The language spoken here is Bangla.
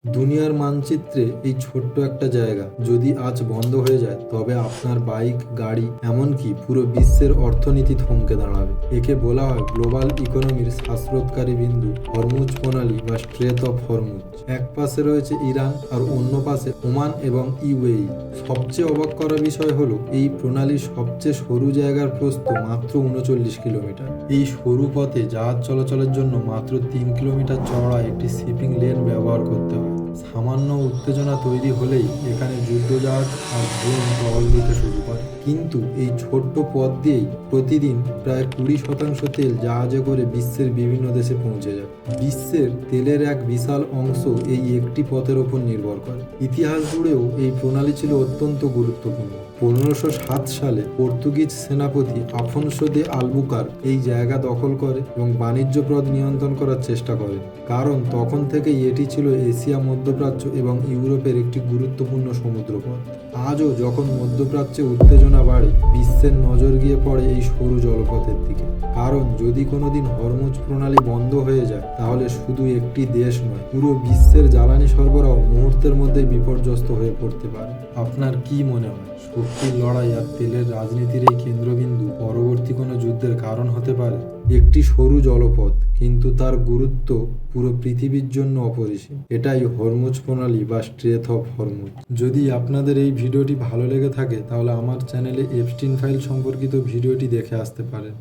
দুনিয়ার মানচিত্রে এই ছোট্ট একটা জায়গা যদি আজ বন্ধ হয়ে যায়, তবে আপনার বাইক, গাড়ি, এমনকি পুরো বিশ্বের অর্থনীতি থমকে দাঁড়াবে। একে বলা হয় গ্লোবাল ইকোনমির শ্বাসরোধকারী বিন্দু, হরমুজ প্রণালী বা স্ট্রেট অফ হরমুজ। এক পাশে রয়েছে ইরান আর অন্য পাশে ওমান এবং ইউএই। সবচেয়ে অবাক করা বিষয় হলো এই প্রণালীর সবচেয়ে সরু জায়গার প্রস্থ মাত্র ৩৯ কিলোমিটার। এই সরু পথে জাহাজ চলাচলের জন্য মাত্র ৩ কিলোমিটার চওড়া একটি শিপিং লেন ব্যবহার করতে হয়। সামান্য উত্তেজনা তৈরি হলেই এখানে যুদ্ধজাহাজ আর ড্রোন টহল দিতে শুরু করে। কিন্তু এই ছোট্ট পথ দিয়েই প্রতিদিন প্রায় ২০% তেল জাহাজে করে বিশ্বের বিভিন্ন দেশে পৌঁছে যায়। বিশ্বের তেলের এক বিশাল অংশ এই একটি পথের ওপর নির্ভর করে। ইতিহাস জুড়েও এই প্রণালী ছিল অত্যন্ত গুরুত্বপূর্ণ। ১৫০৭ সালে পর্তুগিজ সেনাপতি আফনসো দে আলবুকার এই জায়গা দখল করে এবং বাণিজ্য পথ নিয়ন্ত্রণ করার চেষ্টা করে, কারণ তখন থেকেই এটি ছিল এশিয়া, মধ্যপ্রাচ্য এবং ইউরোপের একটি গুরুত্বপূর্ণ সমুদ্রপথ। আজও যখন মধ্যপ্রাচ্যে উত্তেজনা বাড়ে, বিশ্বের নজর গিয়ে পড়ে এই সরু জলপথের দিকে। কারণ যদি কোনোদিন হরমুজ প্রণালী বন্ধ হয়ে যায়, তাহলে শুধু একটি দেশ নয়, পুরো বিশ্বের জ্বালানি সরবরাহ মুহূর্তের মধ্যে বিপর্যস্ত হয়ে পড়তে পারে। আপনার কি মনে হয়, শক্তির লড়াই আর তেলের রাজনীতির এই কেন্দ্রবিন্দু পরবর্তী কোনো যুদ্ধের কারণ হতে পারে? একটি সরু জলপথ, কিন্তু তার গুরুত্ব পুরো পৃথিবীর জন্য অপরিসীম। এটাই হরমুজ প্রণালী বা স্ট্রেট অফ হরমুজ। যদি আপনাদের এই ভিডিওটি ভালো লেগে থাকে, তাহলে আমার চ্যানেলে এপস্টিন ফাইল সম্পর্কিত ভিডিওটি দেখে আসতে পারেন।